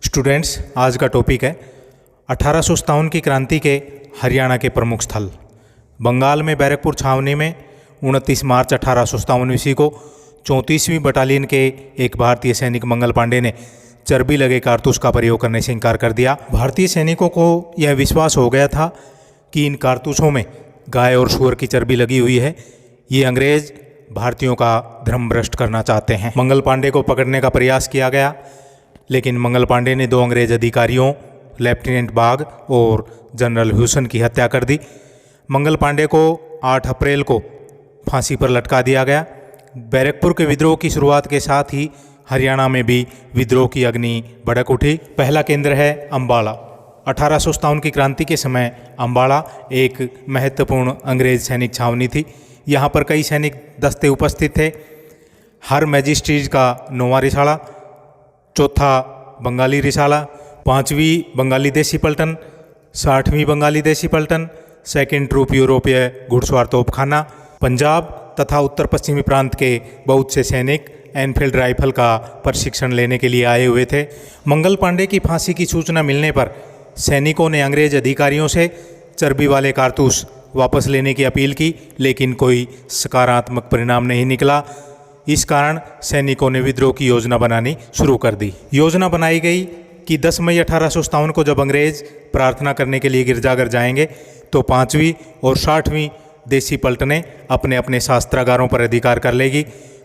Students, आज का topic है 1857 की क्रांति के हरियाणा के प्रमुख स्थल। बंगाल में बैरकपुर छावनी में 29 मार्च 1857 ईस्वी को 34वीं बटालियन के एक भारतीय सैनिक मंगल पांडे ने चर्बी लगे कारतूस का प्रयोग करने से इनकार कर दिया। भारतीय सैनिकों को यह विश्वास हो गया था कि इन कारतूसों में गाय और सूअर की चर्बी लगी हुई है। ये अंग्रेज भारतीयों का धर्म भ्रष्ट करना चाहते हैं। मंगल पांडे को पकड़ने का प्रयास किया गया, लेकिन मंगल पांडे ने 2 अंग्रेज अधिकारियों लेफ्टिनेंट बाग और जनरल ह्यूसन की हत्या कर दी। मंगल पांडे को 8 अप्रैल को फांसी पर लटका दिया गया। बैरकपुर के विद्रोह की शुरुआत के साथ ही हरियाणा में भी विद्रोह की अग्नि भड़क उठी। पहला केंद्र है अम्बाला। 1857 की क्रांति के समय अम्बाला एक महत्वपूर्ण अंग्रेज सैनिक छावनी थी। यहाँ पर कई सैनिक दस्ते उपस्थित थे। हर मैजिस्ट्रेट का 9वां रिसाला, चौथा बंगाली रिसाला, 5वीं बंगाली देसी पलटन, 60वीं बंगाली देसी पलटन, सेकेंड ट्रूप यूरोपीय घुड़सवार तोपखाना। पंजाब तथा उत्तर पश्चिमी प्रांत के बहुत से सैनिक एनफील्ड राइफल का प्रशिक्षण लेने के लिए आए हुए थे। मंगल पांडे की फांसी की सूचना मिलने पर सैनिकों ने अंग्रेज अधिकारियों से चर्बी वाले कारतूस वापस लेने की अपील की, लेकिन कोई सकारात्मक परिणाम नहीं निकला। इस कारण सैनिकों ने विद्रोह की योजना बनानी शुरू कर दी। योजना बनाई गई कि 10 मई 1857 को जब अंग्रेज प्रार्थना करने के लिए गिरजाघर जाएंगे तो 5वीं और 60वीं देसी पलटनें अपने अपने शास्त्रागारों पर अधिकार कर लेगी।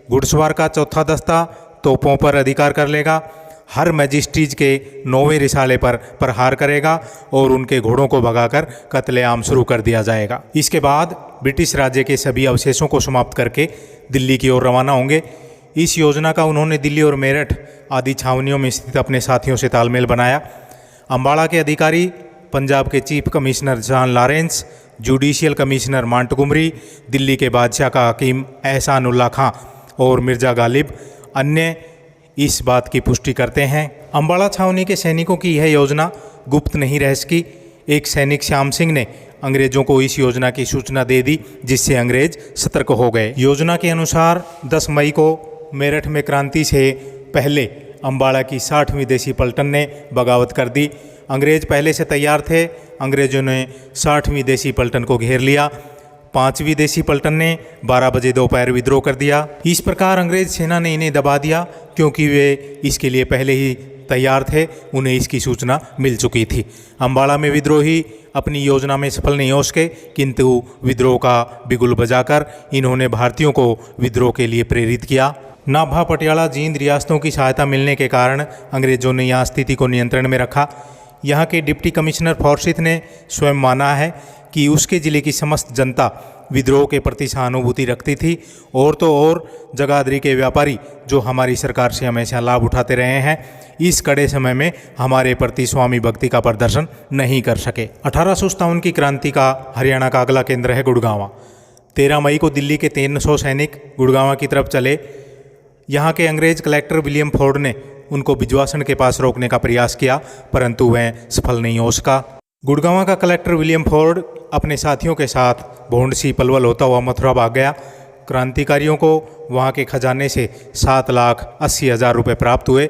घुड़सवार का चौथा दस्ता तोपों पर अधिकार कर लेगा। हर मैजिस्ट्रेट के 9वें रिसाले पर प्रहार करेगा और उनके घोड़ों को भगाकर कत्लेआम शुरू कर दिया जाएगा। इसके बाद ब्रिटिश राज्य के सभी अवशेषों को समाप्त करके दिल्ली की ओर रवाना होंगे। इस योजना का उन्होंने दिल्ली और मेरठ आदि छावनियों में स्थित अपने साथियों से तालमेल बनाया। अम्बाला के अधिकारी पंजाब के chief commissioner John Lawrence, judicial commissioner Montgomery, Delhi के बादशाह का हकीम एहसानुल्लाह खां और मिर्ज़ा गालिब अन्य इस बात की पुष्टि करते हैं। अम्बाला छावनी के सैनिकों की यह योजना गुप्त नहीं रह सकी। एक सैनिक श्याम सिंह ने अंग्रेजों को इस योजना की सूचना दे दी, जिससे अंग्रेज सतर्क हो गए। योजना के अनुसार 10 मई को मेरठ में क्रांति से पहले अम्बाला की 60वीं देसी पलटन ने बगावत कर दी। अंग्रेज पहले से तैयार थे। अंग्रेजों ने 60वीं देसी पलटन को घेर लिया। 5वीं देसी पलटन ने 12 बजे दोपहर विद्रोह कर दिया। इस प्रकार अंग्रेज सेना ने इन्हें दबा दिया, क्योंकि वे इसके लिए पहले ही तैयार थे। उन्हें इसकी सूचना मिल चुकी थी। अम्बाला में विद्रोही अपनी योजना में सफल नहीं हो सके, किंतु विद्रोह का बिगुल बजाकर इन्होंने भारतीयों को विद्रोह के लिए प्रेरित किया। नाभा, पटियाला, जींद रियासतों की सहायता मिलने के कारण अंग्रेजों ने यहाँ स्थिति को नियंत्रण में रखा। यहाँ के डिप्टी कमिश्नर फॉर्सिथ ने स्वयं माना है कि उसके ज़िले की समस्त जनता विद्रोह के प्रति सहानुभूति रखती थी। और तो और जगाधरी के व्यापारी, जो हमारी सरकार से हमेशा लाभ उठाते रहे हैं, इस कड़े समय में हमारे प्रति स्वामी भक्ति का प्रदर्शन नहीं कर सके। 1857 की क्रांति का हरियाणा का अगला केंद्र है गुड़गांव। 13 मई को दिल्ली के 300 सैनिक गुड़गांव की तरफ चले। यहाँ के अंग्रेज कलेक्टर विलियम फोर्ड ने उनको बिजवासन के पास रोकने का प्रयास किया, परंतु वह सफल नहीं हो सका। गुड़गांव का कलेक्टर विलियम फोर्ड अपने साथियों के साथ भोंडसी पलवल होता हुआ मथुरा भाग गया। क्रांतिकारियों को वहाँ के खजाने से 7,80,000 रुपये प्राप्त हुए।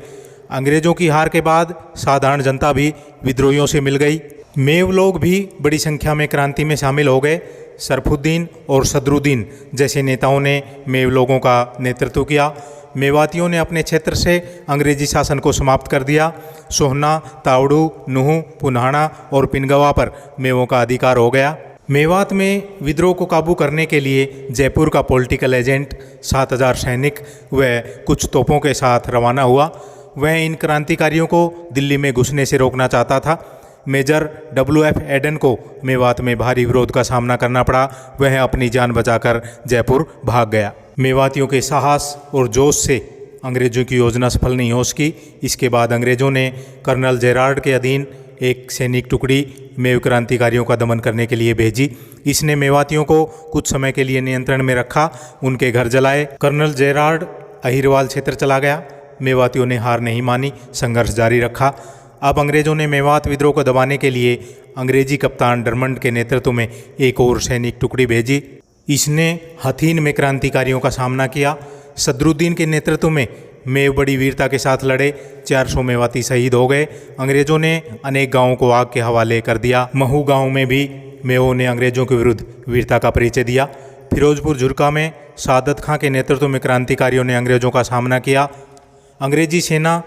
अंग्रेजों की हार के बाद साधारण जनता भी विद्रोहियों से मिल गई। मेव लोग भी बड़ी संख्या में क्रांति में शामिल हो गए। सरफुद्दीन और सदरुद्दीन जैसे नेताओं ने मेव लोगों का नेतृत्व किया। मेवातियों ने अपने क्षेत्र से अंग्रेजी शासन को समाप्त कर दिया। सोहना, तावड़ू, नुहू, पुन्हाना और पिनगवा पर मेवों का अधिकार हो गया। मेवात में विद्रोह को काबू करने के लिए जयपुर का पॉलिटिकल एजेंट 7,000 सैनिक व कुछ तोपों के साथ रवाना हुआ। वह इन क्रांतिकारियों को दिल्ली में घुसने से रोकना चाहता था। मेजर WF एडन को मेवात में भारी विरोध का सामना करना पड़ा। वह अपनी जान बचाकर जयपुर भाग गया। मेवातियों के साहस और जोश से अंग्रेजों की योजना सफल नहीं हो सकी। इसके बाद अंग्रेजों ने कर्नल जेरार्ड के अधीन एक सैनिक टुकड़ी मेव क्रांतिकारियों का दमन करने के लिए भेजी। इसने मेवातियों को कुछ समय के लिए नियंत्रण में रखा, उनके घर जलाए। कर्नल जेरार्ड अहिरवाल क्षेत्र चला गया। मेवातियों ने हार नहीं मानी, संघर्ष जारी रखा। अब अंग्रेजों ने मेवात विद्रोह को दबाने के लिए अंग्रेजी कप्तान डरमंड के नेतृत्व में एक और सैनिक टुकड़ी भेजी। इसने हथीन में क्रांतिकारियों का सामना किया। सदरुद्दीन के नेतृत्व में मेव बड़ी वीरता के साथ लड़े, 400 मेवाती शहीद हो गए। अंग्रेज़ों ने अनेक गांवों को आग के हवाले कर दिया। महू गांव में भी मेवों ने अंग्रेज़ों के विरुद्ध वीरता का परिचय दिया। फिरोजपुर झुरका में सादत खां के नेतृत्व में क्रांतिकारियों ने अंग्रेज़ों का सामना किया। अंग्रेजी सेना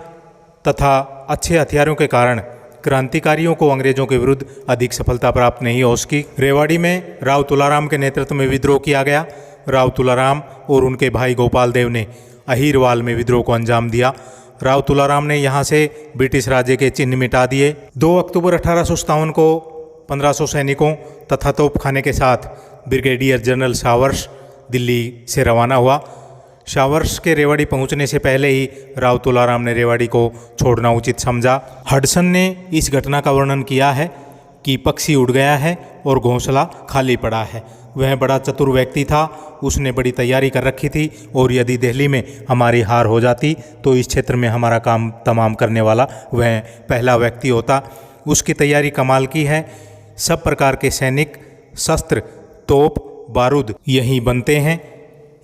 तथा अच्छे हथियारों के कारण क्रांतिकारियों को अंग्रेज़ों के विरुद्ध अधिक सफलता प्राप्त नहीं हो सकी। रेवाड़ी में राव तुलाराम के नेतृत्व में विद्रोह किया गया। राव तुलाराम और उनके भाई गोपाल देव ने अहीरवाल में विद्रोह को अंजाम दिया। राव तुलाराम ने यहाँ से ब्रिटिश राज्य के चिन्ह मिटा दिए। 2 अक्टूबर 1857 को 1500 सैनिकों तथा तोपखाने के साथ ब्रिगेडियर जनरल शावर्स दिल्ली से रवाना हुआ। शावर्स के रेवाड़ी पहुंचने से पहले ही राव तुलाराम ने रेवाड़ी को छोड़ना उचित समझा। हडसन ने इस घटना का वर्णन किया है कि पक्षी उड़ गया है और घोंसला खाली पड़ा है। वह बड़ा चतुर व्यक्ति था, उसने बड़ी तैयारी कर रखी थी और यदि दिल्ली में हमारी हार हो जाती तो इस क्षेत्र में हमारा काम तमाम करने वाला वह पहला व्यक्ति होता। उसकी तैयारी कमाल की है। सब प्रकार के सैनिक शस्त्र, तोप, बारूद यहीं बनते हैं।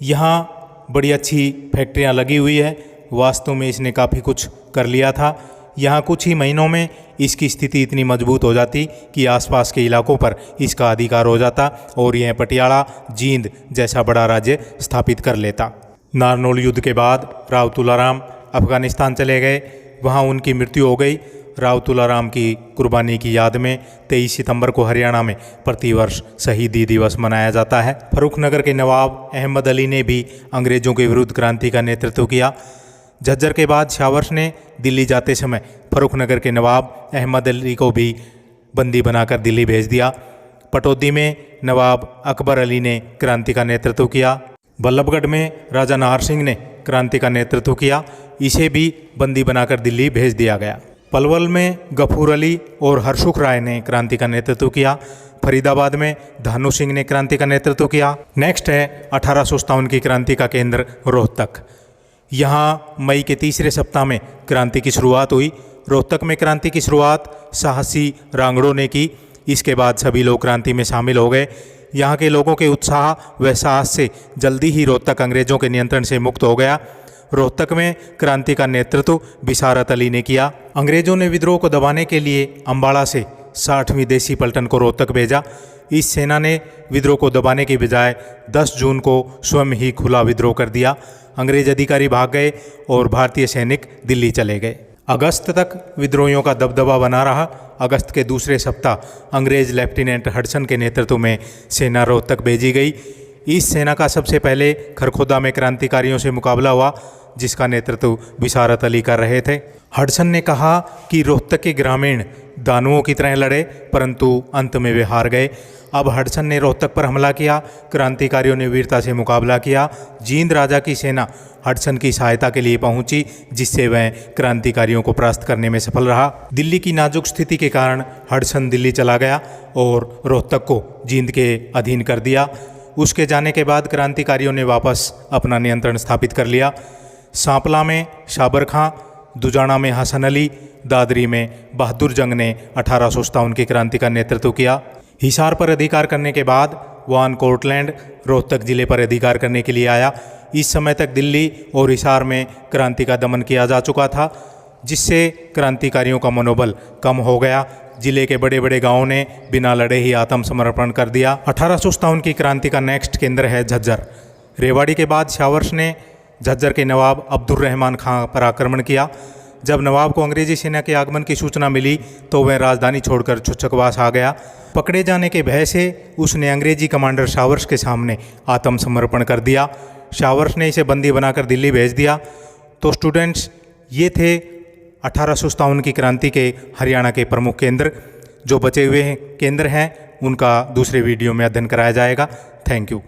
यहाँ बड़ी अच्छी फैक्ट्रियाँ लगी हुई है। वास्तव में इसने काफ़ी कुछ कर लिया था। यहाँ कुछ ही महीनों में इसकी स्थिति इतनी मजबूत हो जाती कि आसपास के इलाकों पर इसका अधिकार हो जाता और यह पटियाला, जींद जैसा बड़ा राज्य स्थापित कर लेता। नारनौल युद्ध के बाद राव तुलाराम अफगानिस्तान चले गए। वहाँ उनकी मृत्यु हो गई। राव तुलाराम की कुर्बानी की याद में 23 सितंबर को हरियाणा में प्रतिवर्ष शहीदी दिवस मनाया जाता है। फर्रुखनगर के नवाब अहमद अली ने भी अंग्रेज़ों के विरुद्ध क्रांति का नेतृत्व किया। झज्जर के बाद शावर्स ने दिल्ली जाते समय फर्रुखनगर के नवाब अहमद अली को भी बंदी बनाकर दिल्ली भेज दिया। पटौदी में नवाब अकबर अली ने क्रांति का नेतृत्व किया। बल्लभगढ़ में राजा नाहर सिंह ने क्रांति का नेतृत्व किया। इसे भी बंदी बनाकर दिल्ली भेज दिया गया। पलवल में गफूर अली और हरसुख राय ने क्रांति का नेतृत्व किया। फरीदाबाद में धानु सिंह ने क्रांति का नेतृत्व किया। नेक्स्ट है 1857 की क्रांति का केंद्र रोहतक। यहाँ मई के तीसरे सप्ताह में क्रांति की शुरुआत हुई। रोहतक में क्रांति की शुरुआत साहसी रांगड़ों ने की। इसके बाद सभी लोग क्रांति में शामिल हो गए। यहाँ के लोगों के उत्साह व साहस से जल्दी ही रोहतक अंग्रेज़ों के नियंत्रण से मुक्त हो गया। रोहतक में क्रांति का नेतृत्व बिसारत अली ने किया। अंग्रेज़ों ने विद्रोह को दबाने के लिए अम्बाड़ा से 60वीं देसी पलटन को रोहतक भेजा। इस सेना ने विद्रोह को दबाने की बजाय 10 जून को स्वयं ही खुला विद्रोह कर दिया। अंग्रेज अधिकारी भाग गए और भारतीय सैनिक दिल्ली चले गए। अगस्त तक विद्रोहियों का दबदबा बना रहा। अगस्त के दूसरे सप्ताह अंग्रेज लेफ्टिनेंट हडसन के नेतृत्व में सेना रोहतक भेजी गई। इस सेना का सबसे पहले खरखोदा में क्रांतिकारियों से मुकाबला हुआ, जिसका नेतृत्व बिसारत अली कर रहे थे। हडसन ने कहा कि रोहतक के ग्रामीण दानुओं की तरह लड़े, परंतु अंत में वे हार गए। अब हडसन ने रोहतक पर हमला किया। क्रांतिकारियों ने वीरता से मुकाबला किया। जींद राजा की सेना हडसन की सहायता के लिए पहुंची, जिससे वह क्रांतिकारियों को परास्त करने में सफल रहा। दिल्ली की नाजुक स्थिति के कारण हडसन दिल्ली चला गया और रोहतक को जींद के अधीन कर दिया। उसके जाने के बाद क्रांतिकारियों ने वापस अपना नियंत्रण स्थापित कर लिया। सांपला में शाबर खां, दुजाना में हसन अली, दादरी में बहादुर जंग ने 1857 की क्रांति का नेतृत्व किया। हिसार पर अधिकार करने के बाद वान कोर्टलैंड रोहतक जिले पर अधिकार करने के लिए आया। इस समय तक दिल्ली और हिसार में क्रांति का दमन किया जा चुका था, जिससे क्रांतिकारियों का मनोबल कम हो गया। जिले के बड़े बड़े गांवों ने बिना लड़े ही आत्मसमर्पण कर दिया। 1857 की क्रांति का नेक्स्ट केंद्र है झज्जर। रेवाड़ी के बाद शावर्स ने झज्जर के नवाब अब्दुल रहमान खां पर आक्रमण किया। जब नवाब को अंग्रेजी सेना के आगमन की सूचना मिली तो वह राजधानी छोड़कर छुच्छकवास आ गया। पकड़े जाने के भय से उसने अंग्रेजी कमांडर शावर्स के सामने आत्मसमर्पण कर दिया। शावर्स ने इसे बंदी बनाकर दिल्ली भेज दिया। तो स्टूडेंट्स, ये थे 1857 की क्रांति के हरियाणा के प्रमुख केंद्र। जो बचे हुए केंद्र हैं उनका दूसरे वीडियो में अध्ययन कराया जाएगा। Thank you.